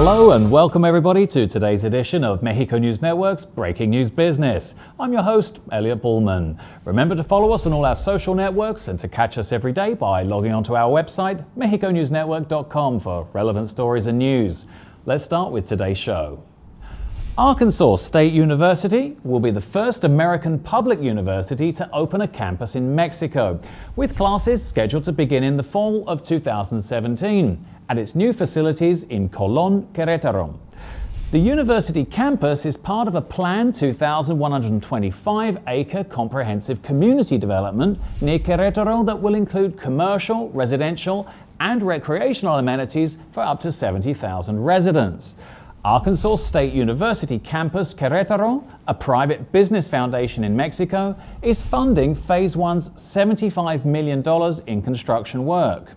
Hello and welcome everybody to today's edition of Mexico News Network's Breaking News Business. I'm your host, Elliot Bullman. Remember to follow us on all our social networks and to catch us every day by logging onto our website, mexiconewsnetwork.com, for relevant stories and news. Let's start with today's show. Arkansas State University will be the first American public university to open a campus in Mexico, with classes scheduled to begin in the fall of 2017 at its new facilities in Colón, Querétaro. The university campus is part of a planned 2,125-acre comprehensive community development near Querétaro that will include commercial, residential, and recreational amenities for up to 70,000 residents. Arkansas State University Campus Querétaro, a private business foundation in Mexico, is funding Phase 1's $75 million in construction work.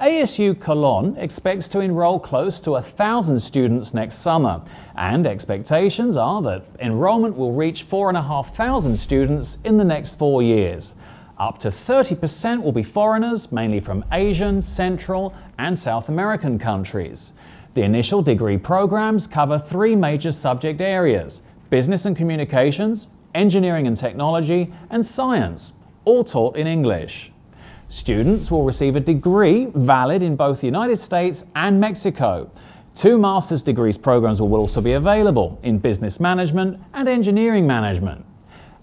ASU Colón expects to enroll close to 1,000 students next summer, and expectations are that enrollment will reach 4,500 students in the next 4 years. Up to 30% will be foreigners, mainly from Asian, Central, and South American countries. The initial degree programs cover 3 major subject areas: business and communications, engineering and technology, and science, all taught in English. Students will receive a degree valid in both the United States and Mexico. 2 master's degrees programs will also be available in business management and engineering management.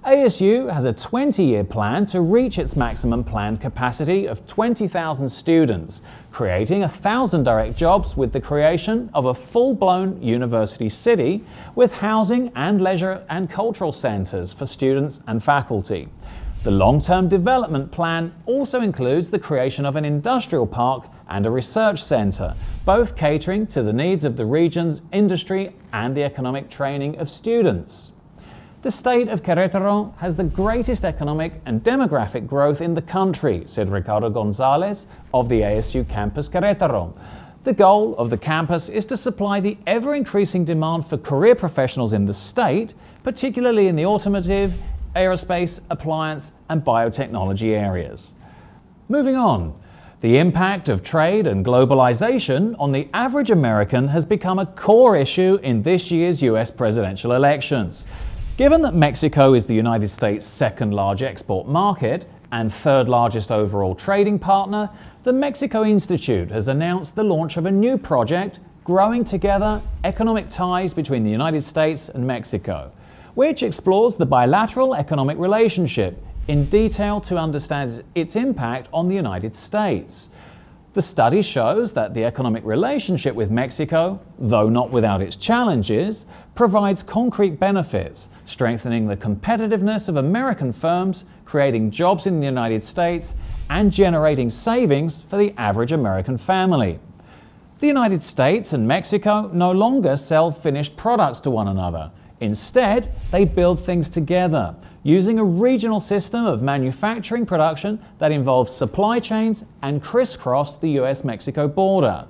ASU has a 20-year plan to reach its maximum planned capacity of 20,000 students, creating 1,000 direct jobs with the creation of a full-blown university city with housing and leisure and cultural centers for students and faculty. The long-term development plan also includes the creation of an industrial park and a research center, both catering to the needs of the region's industry and the economic training of students. The state of Querétaro has the greatest economic and demographic growth in the country, said Ricardo Gonzalez of the ASU Campus Querétaro. The goal of the campus is to supply the ever-increasing demand for career professionals in the state, particularly in the automotive, aerospace, appliance, and biotechnology areas. Moving on, the impact of trade and globalization on the average American has become a core issue in this year's US presidential elections. Given that Mexico is the United States' second-largest export market and third-largest overall trading partner, the Mexico Institute has announced the launch of a new project, Growing Together: Economic Ties Between the United States and Mexico, which explores the bilateral economic relationship in detail to understand its impact on the United States. The study shows that the economic relationship with Mexico, though not without its challenges, provides concrete benefits, strengthening the competitiveness of American firms, creating jobs in the United States, and generating savings for the average American family. The United States and Mexico no longer sell finished products to one another. Instead, they build things together, using a regional system of manufacturing production that involves supply chains and crisscross the US-Mexico border.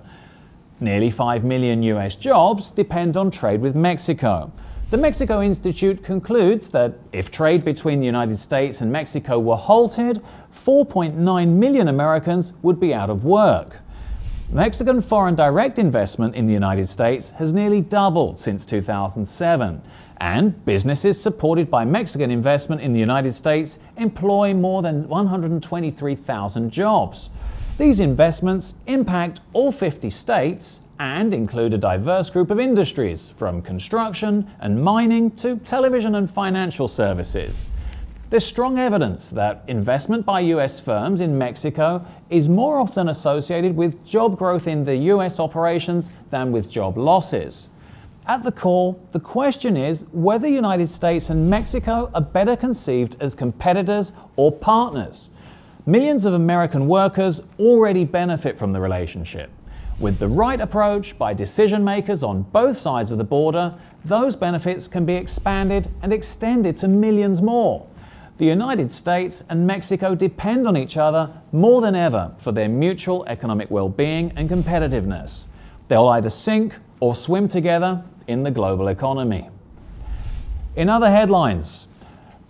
Nearly 5 million US jobs depend on trade with Mexico. The Mexico Institute concludes that if trade between the United States and Mexico were halted, 4.9 million Americans would be out of work. Mexican foreign direct investment in the United States has nearly doubled since 2007, and businesses supported by Mexican investment in the United States employ more than 123,000 jobs. These investments impact all 50 states and include a diverse group of industries, from construction and mining to television and financial services. There's strong evidence that investment by US firms in Mexico is more often associated with job growth in the US operations than with job losses. At the core, the question is whether the United States and Mexico are better conceived as competitors or partners. Millions of American workers already benefit from the relationship. With the right approach by decision makers on both sides of the border, those benefits can be expanded and extended to millions more. The United States and Mexico depend on each other more than ever for their mutual economic well-being and competitiveness. They'll either sink or swim together in the global economy. In other headlines,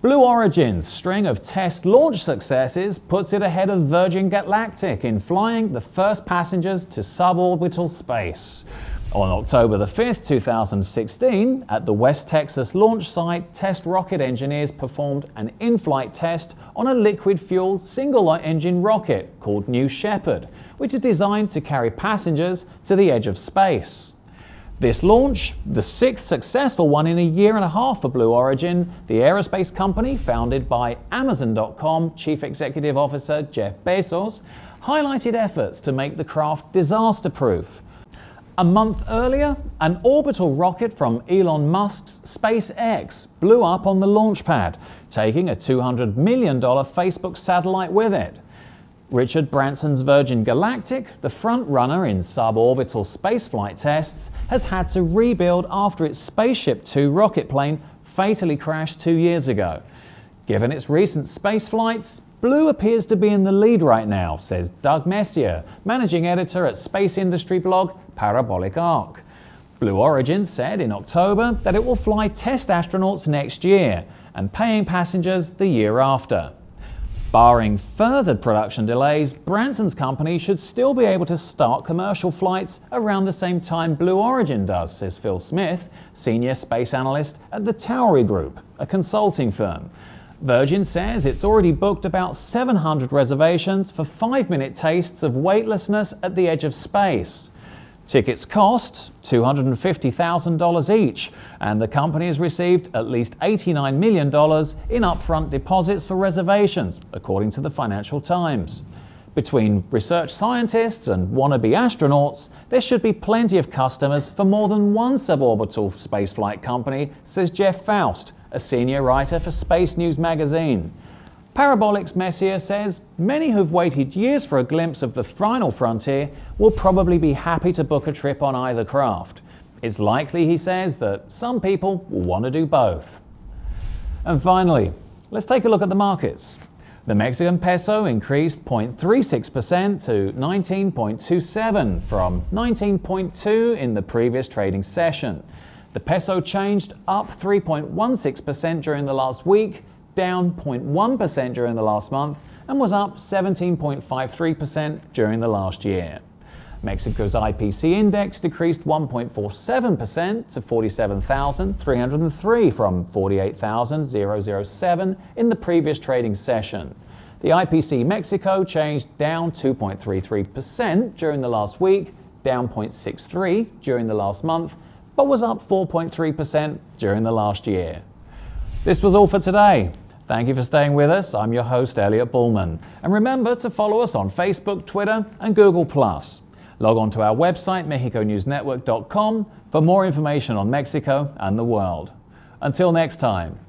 Blue Origin's string of test launch successes puts it ahead of Virgin Galactic in flying the first passengers to suborbital space. On October the 5th, 2016, at the West Texas launch site, test rocket engineers performed an in-flight test on a liquid-fueled single-engine rocket called New Shepard, which is designed to carry passengers to the edge of space. This launch, the sixth successful one in a year and a half for Blue Origin, the aerospace company founded by Amazon.com Chief Executive Officer Jeff Bezos, highlighted efforts to make the craft disaster-proof. A month earlier, an orbital rocket from Elon Musk's SpaceX blew up on the launch pad, taking a $200 million Facebook satellite with it. Richard Branson's Virgin Galactic, the front-runner in suborbital spaceflight tests, has had to rebuild after its Spaceship Two rocket plane fatally crashed 2 years ago. Given its recent space flights, Blue appears to be in the lead right now, says Doug Messier, managing editor at space industry blog Parabolic Arc. Blue Origin said in October that it will fly test astronauts next year and paying passengers the year after. Barring further production delays, Branson's company should still be able to start commercial flights around the same time Blue Origin does, says Phil Smith, senior space analyst at the Towery Group, a consulting firm. Virgin says it's already booked about 700 reservations for 5-minute tastes of weightlessness at the edge of space. Tickets cost $250,000 each, and the company has received at least $89 million in upfront deposits for reservations, according to the Financial Times. Between research scientists and wannabe astronauts, there should be plenty of customers for more than one suborbital spaceflight company, says Jeff Faust, a senior writer for Space News magazine. Parabolic's Messier says many who've waited years for a glimpse of the final frontier will probably be happy to book a trip on either craft. It's likely, he says, that some people will want to do both. And finally, let's take a look at the markets. The Mexican peso increased 0.36% to 19.27 from 19.2 in the previous trading session. The peso changed up 3.16% during the last week, down 0.1% during the last month, and was up 17.53% during the last year. Mexico's IPC index decreased 1.47% to 47,303 from 48,007 in the previous trading session. The IPC Mexico changed down 2.33% during the last week, down 0.63% during the last month, but was up 4.3% during the last year. This was all for today. Thank you for staying with us. I'm your host, Elliot Bullman. And remember to follow us on Facebook, Twitter, and Google+. Log on to our website, mexiconewsnetwork.com, for more information on Mexico and the world. Until next time.